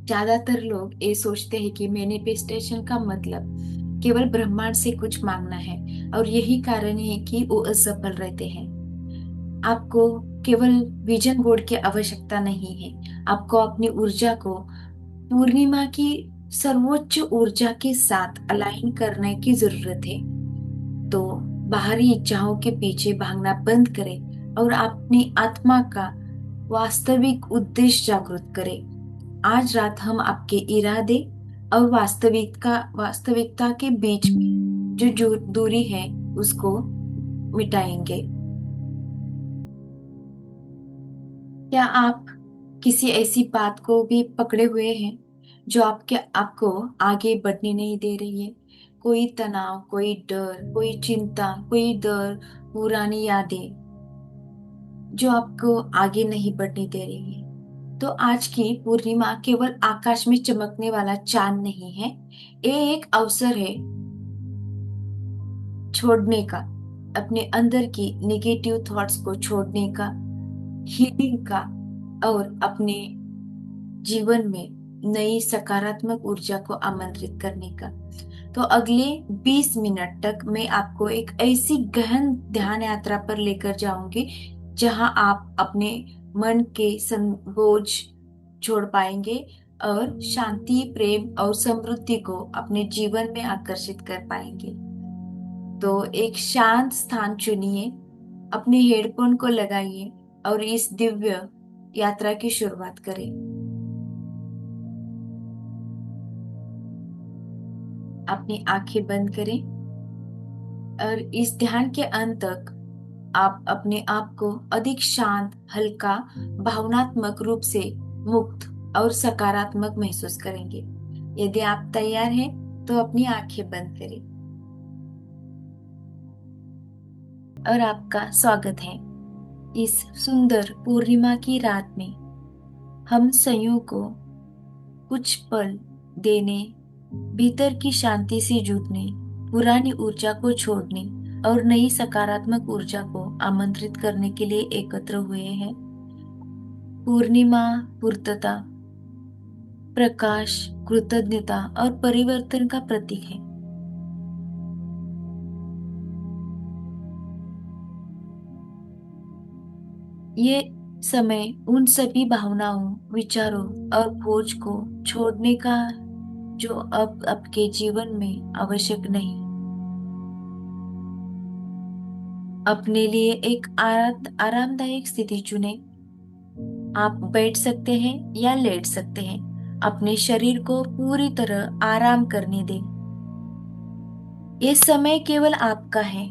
ज्यादातर लोग ये सोचते हैं कि मैनिफेस्टेशन का मतलब केवल ब्रह्मांड से कुछ मांगना है, और यही कारण है कि वो असफल रहते हैं। आपको केवल विजन बोर्ड की आवश्यकता नहीं है, आपको अपनी ऊर्जा को पूर्णिमा की सर्वोच्च ऊर्जा के साथ अलाइन करने की जरूरत है। तो बाहरी इच्छाओं के पीछे भागना बंद करें और अपनी आत्मा का वास्तविक उद्देश्य जागृत करें। आज रात हम आपके इरादे और वास्तविकता के बीच में जो दूरी है उसको मिटाएंगे। क्या आप किसी ऐसी बात को भी पकड़े हुए हैं जो आपको आगे बढ़ने नहीं दे रही है? कोई तनाव, कोई डर, कोई चिंता, कोई डर, पुरानी यादें जो आपको आगे नहीं बढ़ने दे रही है। तो आज की पूर्णिमा केवल आकाश में चमकने वाला चांद नहीं है, ये एक अवसर है छोड़ने का, अपने अंदर की निगेटिव थॉट्स को छोड़ने का, हीलिंग का, और अपने जीवन में नई सकारात्मक ऊर्जा को आमंत्रित करने का। तो अगले 20 मिनट तक मैं आपको एक ऐसी गहन ध्यान यात्रा पर लेकर जाऊंगी जहां आप अपने मन के बोझ छोड़ पाएंगे और शांति, प्रेम और समृद्धि को अपने जीवन में आकर्षित कर पाएंगे। तो एक शांत स्थान चुनिए, अपने हेडफोन को लगाइए और इस दिव्य यात्रा की शुरुआत करें। अपनी आंखें बंद करें और इस ध्यान के अंत तक आप अपने आप को अधिक शांत, हल्का, भावनात्मक रूप से मुक्त और सकारात्मक महसूस करेंगे। यदि आप तैयार हैं तो अपनी आंखें बंद करें। और आपका स्वागत है इस सुंदर पूर्णिमा की रात में। हम संयोग को कुछ पल देने, भीतर की शांति से जुटने, पुरानी ऊर्जा को छोड़ने और नई सकारात्मक ऊर्जा को आमंत्रित करने के लिए एकत्र हुए हैं। पूर्णिमा पूर्तता, प्रकाश, कृतज्ञता और परिवर्तन का प्रतीक है। ये समय उन सभी भावनाओं, विचारों और बोझ को छोड़ने का जो अब आपके जीवन में आवश्यक नहीं। अपने लिए एक आरामदायक स्थिति चुनें। आप बैठ सकते हैं या लेट सकते हैं। अपने शरीर को पूरी तरह आराम करने दें। ये समय केवल आपका है।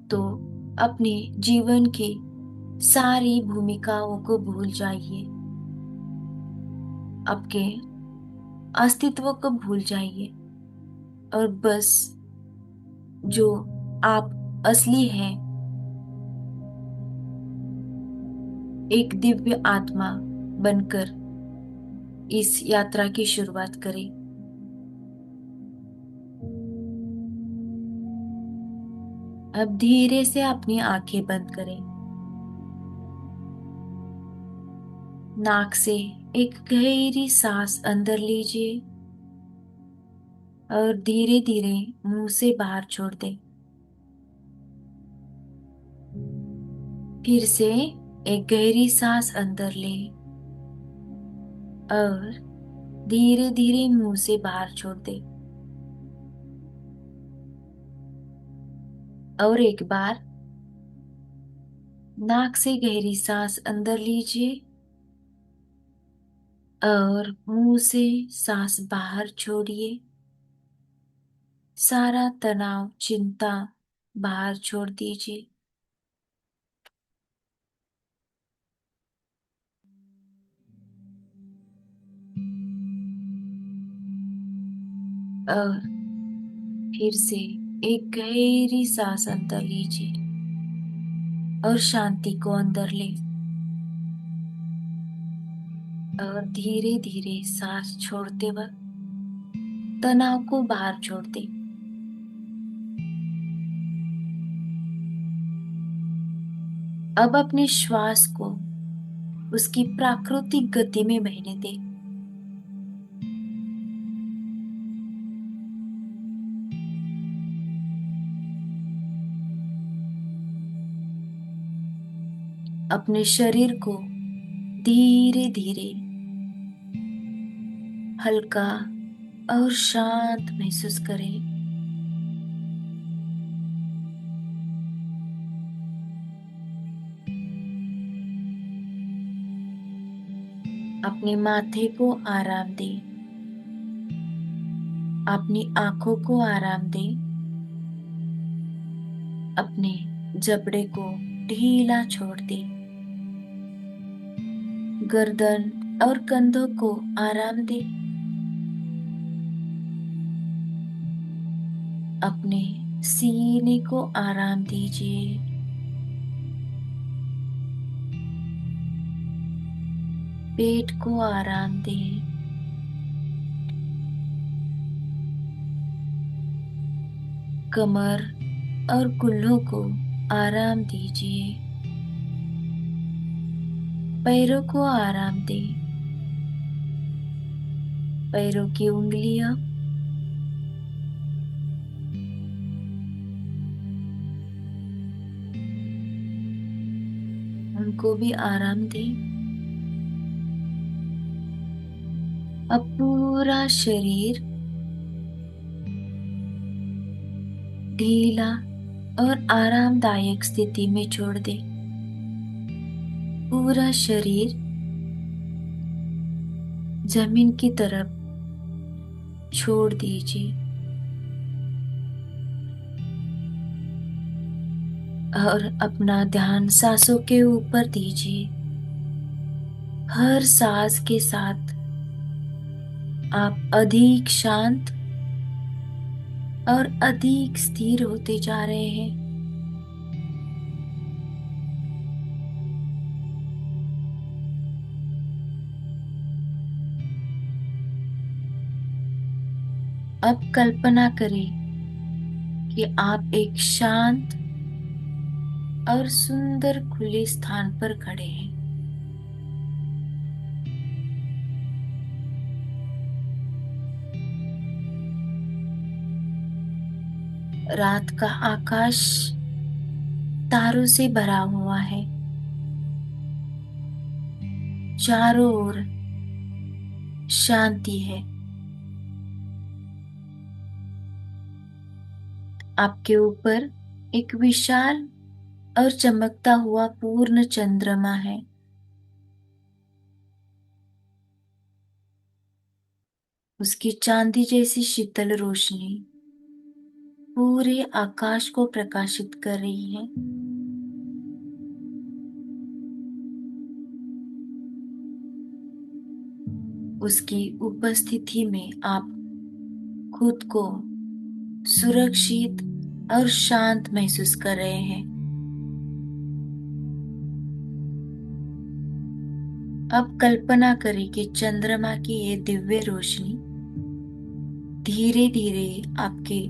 तो अपने जीवन की सारी भूमिकाओं को भूल जाइए, आपके अस्तित्व को भूल जाइए और बस जो आप असली हैं, एक दिव्य आत्मा बनकर इस यात्रा की शुरुआत करें। अब धीरे से अपनी आंखें बंद करें। नाक से एक गहरी सांस अंदर लीजिए और धीरे धीरे मुंह से बाहर छोड़ दें। फिर से एक गहरी सांस अंदर लें और धीरे धीरे मुंह से बाहर छोड़ दें। और एक बार नाक से गहरी सांस अंदर लीजिए और मुंह से सांस बाहर छोड़िए। सारा तनाव, चिंता बाहर छोड़ दीजिए। और फिर से एक गहरी सांस अंदर लीजिए और शांति को अंदर ले और धीरे धीरे सांस छोड़ते वक्त तनाव को बाहर छोड़ दे। अब अपने श्वास को उसकी प्राकृतिक गति में बहने दे। अपने शरीर को धीरे धीरे हल्का और शांत महसूस करें। अपने माथे को आराम दें, अपनी आंखों को आराम दें, अपने जबड़े को ढीला छोड़ दें, गर्दन और कंधों को आराम दें, अपने सीने को आराम दीजिए, पेट को आराम दें, कमर और कूल्हों को आराम दीजिए, पैरों को आराम दें, पैरों की उंगलियां, उनको भी आराम दें। अब पूरा शरीर ढीला और आरामदायक स्थिति में छोड़ दे। पूरा शरीर जमीन की तरफ छोड़ दीजिए और अपना ध्यान सांसों के ऊपर दीजिए। हर सांस के साथ आप अधिक शांत और अधिक स्थिर होते जा रहे हैं। अब कल्पना करें कि आप एक शांत और सुंदर खुले स्थान पर खड़े हैं। रात का आकाश तारों से भरा हुआ है। चारों ओर शांति है। आपके ऊपर एक विशाल और चमकता हुआ पूर्ण चंद्रमा है। उसकी चांदी जैसी शीतल रोशनी पूरे आकाश को प्रकाशित कर रही है। उसकी उपस्थिति में आप खुद को सुरक्षित और शांत महसूस कर रहे हैं। अब कल्पना करें कि चंद्रमा की ये दिव्य रोशनी धीरे धीरे आपके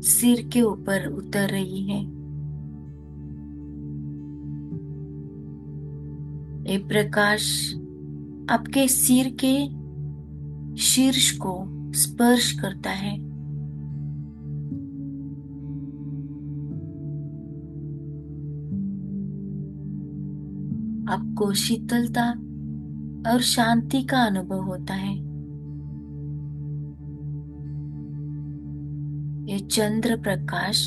सिर के ऊपर उतर रही है। ये प्रकाश आपके सिर के शीर्ष को स्पर्श करता है। आपको शीतलता और शांति का अनुभव होता है। ये चंद्र प्रकाश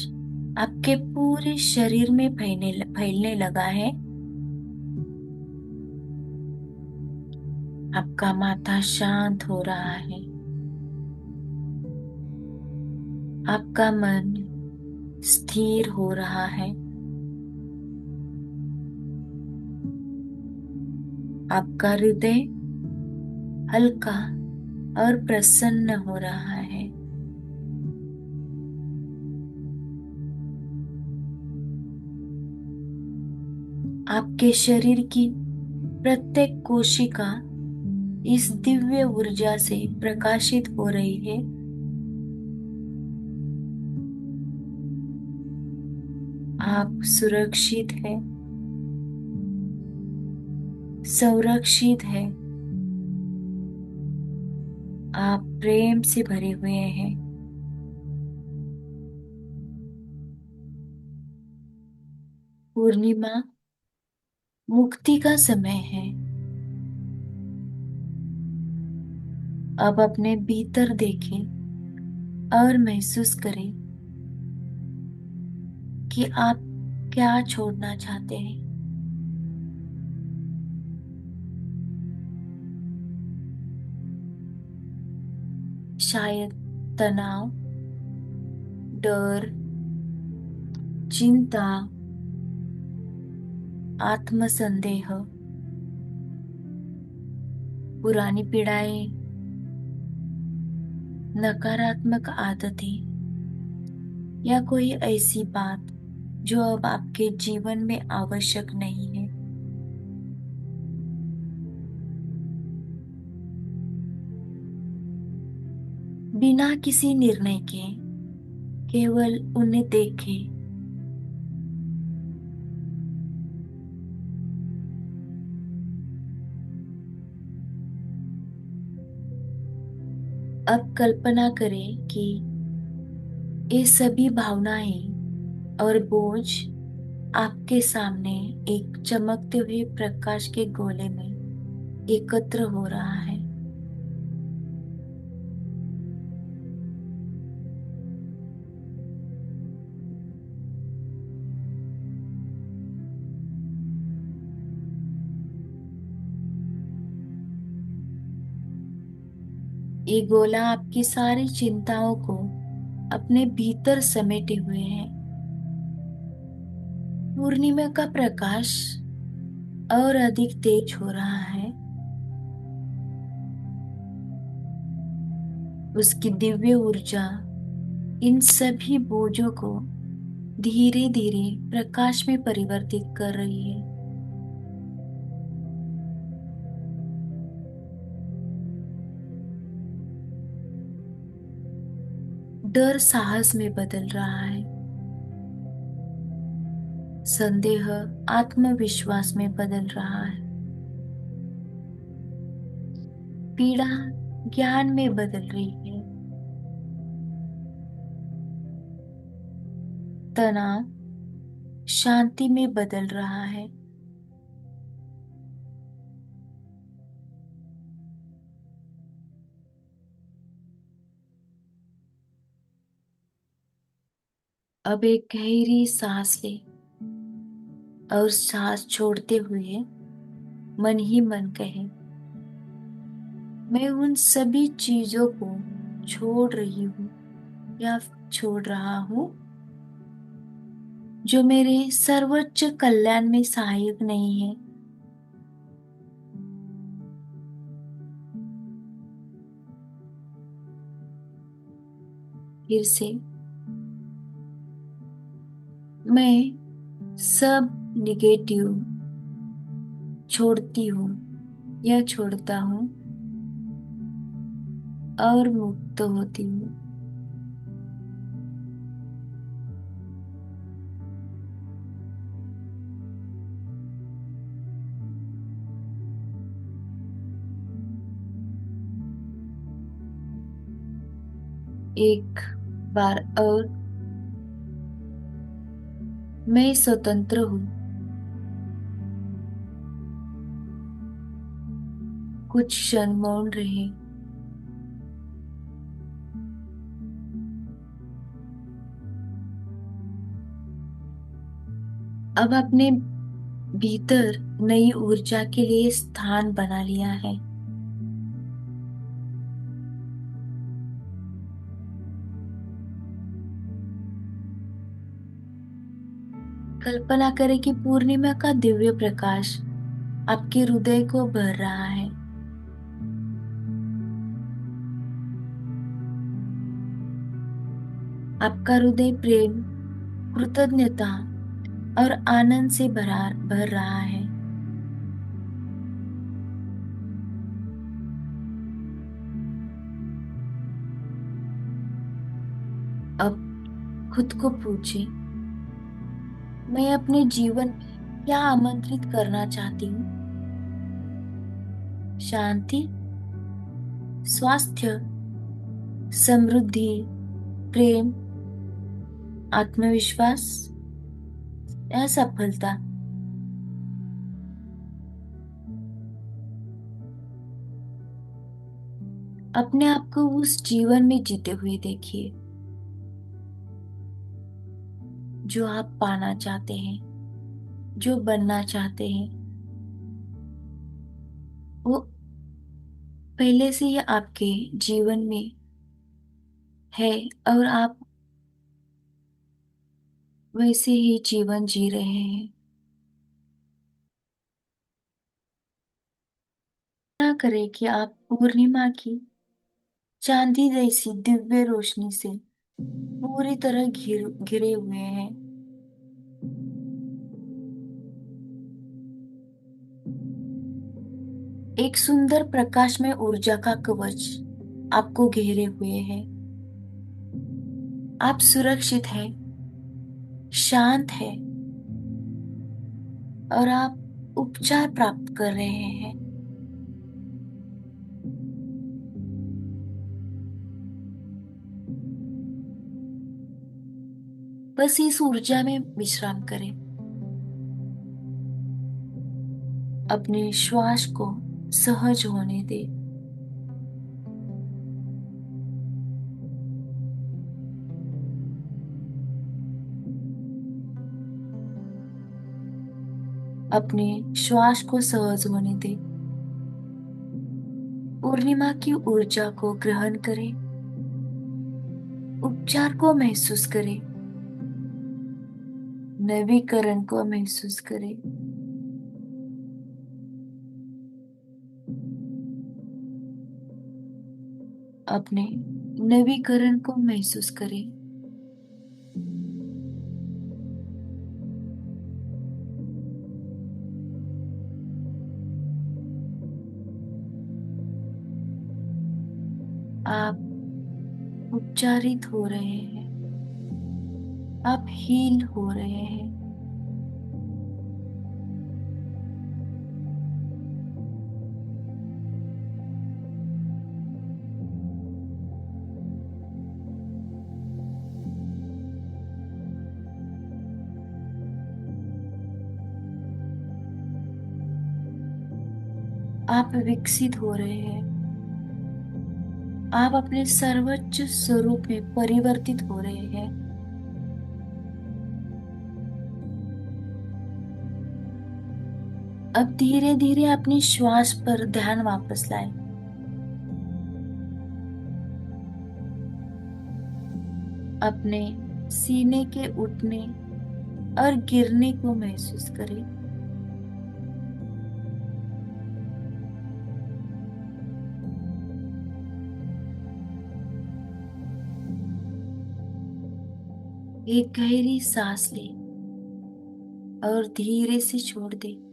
आपके पूरे शरीर में फैलने लगा है। आपका माथा शांत हो रहा है। आपका मन स्थिर हो रहा है। आपका हृदय हल्का और प्रसन्न हो रहा है। आपके शरीर की प्रत्येक कोशिका इस दिव्य ऊर्जा से प्रकाशित हो रही है। आप सुरक्षित हैं। संरक्षित है। आप प्रेम से भरे हुए हैं। पूर्णिमा मुक्ति का समय है। अब अपने भीतर देखें और महसूस करें कि आप क्या छोड़ना चाहते हैं। शायद तनाव, डर, चिंता, आत्मसंदेह, पुरानी पीड़ाएं, नकारात्मक आदतें या कोई ऐसी बात जो अब आपके जीवन में आवश्यक नहीं है। बिना किसी निर्णय के केवल उन्हें देखें। अब कल्पना करें कि ये सभी भावनाएं और बोझ आपके सामने एक चमकते हुए प्रकाश के गोले में एकत्र हो रहा है। ये गोला आपकी सारी चिंताओं को अपने भीतर समेटे हुए है। पूर्णिमा का प्रकाश और अधिक तेज हो रहा है। उसकी दिव्य ऊर्जा इन सभी बोझों को धीरे धीरे प्रकाश में परिवर्तित कर रही है। डर साहस में बदल रहा है। संदेह आत्मविश्वास में बदल रहा है। पीड़ा ज्ञान में बदल रही है। तनाव शांति में बदल रहा है। अब एक गहरी सांस ले और सांस छोड़ते हुए मन ही मन कहे, मैं उन सभी चीजों को छोड़ रही हूँ या छोड़ रहा हूँ जो मेरे सर्वोच्च कल्याण में सहायक नहीं है। फिर से मैं सब निगेटिव छोड़ती हूँ या छोड़ता हूँ और मुक्त होती हूँ। एक बार और मैं स्वतंत्र हूँ। कुछ क्षण मौन रहे। अब अपने भीतर नई ऊर्जा के लिए स्थान बना लिया है। कल्पना करें कि पूर्णिमा का दिव्य प्रकाश आपके हृदय को भर रहा है। आपका हृदय प्रेम, कृतज्ञता और आनंद से भर रहा है। अब खुद को पूछे, मैं अपने जीवन में क्या आमंत्रित करना चाहती हूँ। शांति, स्वास्थ्य, समृद्धि, प्रेम, आत्मविश्वास या सफलता। अपने आप को उस जीवन में जीते हुए देखिए जो आप पाना चाहते हैं, जो बनना चाहते हैं। वो पहले से ही आपके जीवन में है और आप वैसे ही जीवन जी रहे हैं। ना करें कि आप पूर्णिमा की चांदी जैसी दिव्य रोशनी से पूरी तरह घिरे हुए हैं। एक सुंदर प्रकाश में ऊर्जा का कवच आपको घेरे हुए है। आप सुरक्षित हैं, शांत हैं और आप उपचार प्राप्त कर रहे हैं। बस इस ऊर्जा में विश्राम करें। अपने श्वास को सहज होने दें। अपने श्वास को सहज होने दें। पूर्णिमा की ऊर्जा को ग्रहण करें। उपचार को महसूस करें। नवीकरण को महसूस करें। अपने नवीकरण को महसूस करें। आप उपचारित हो रहे हैं। आप हील हो रहे हैं। आप विकसित हो रहे हैं। आप अपने सर्वोच्च स्वरूप में परिवर्तित हो रहे हैं। अब धीरे धीरे अपनी श्वास पर ध्यान वापस लाएं। अपने सीने के उठने और गिरने को महसूस करें। एक गहरी सांस लें और धीरे से छोड़ दें।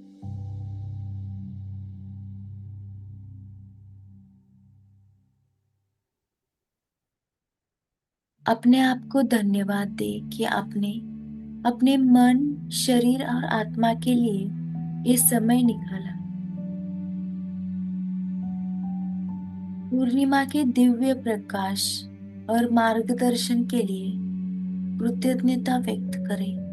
अपने आप को धन्यवाद दें कि आपने अपने मन, शरीर और आत्मा के लिए ये समय निकाला। पूर्णिमा के दिव्य प्रकाश और मार्गदर्शन के लिए कृतज्ञता व्यक्त करें।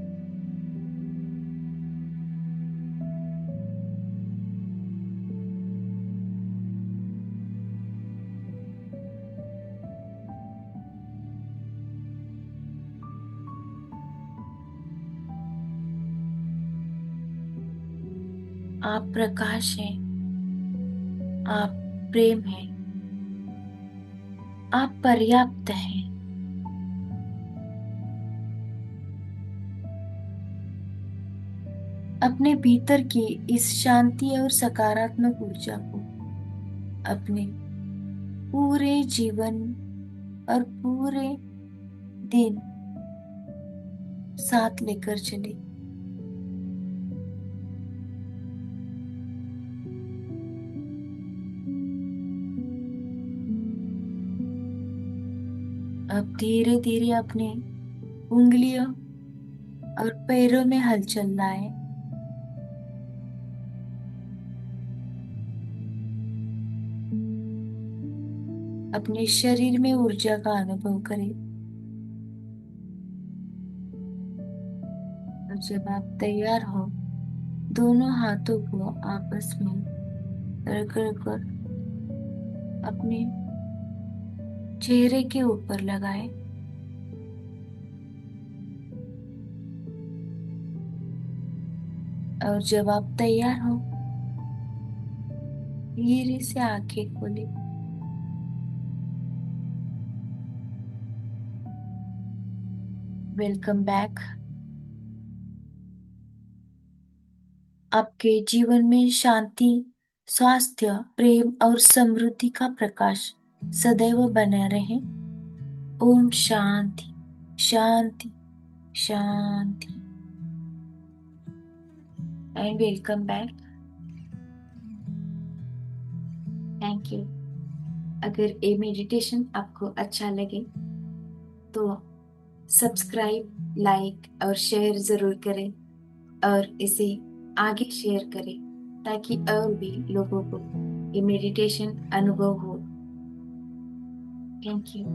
आप प्रकाश हैं। आप प्रेम हैं। आप पर्याप्त हैं। अपने भीतर की इस शांति और सकारात्मक ऊर्जा को अपने पूरे जीवन और पूरे दिन साथ लेकर चले। अब धीरे धीरे अपने उंगलियों और पैरों में हलचल लाएं। अपने शरीर में ऊर्जा का अनुभव करें। और जब आप तैयार हो, दोनों हाथों को आपस में रगड़ कर अपने चेहरे के ऊपर लगाएं। और जब आप तैयार हो, धीरे से आंखें खोलें। Welcome back. आपके जीवन में शांति, स्वास्थ्य, प्रेम और समृद्धि का प्रकाश सदैव बना रहे। ओम शांति, शांति, शांति। And welcome back. Thank you. अगर ये मेडिटेशन आपको अच्छा लगे तो सब्सक्राइब, लाइक और शेयर जरूर करें, और इसे आगे शेयर करें ताकि और भी लोगों को ये मेडिटेशन अनुभव हो। Thank you.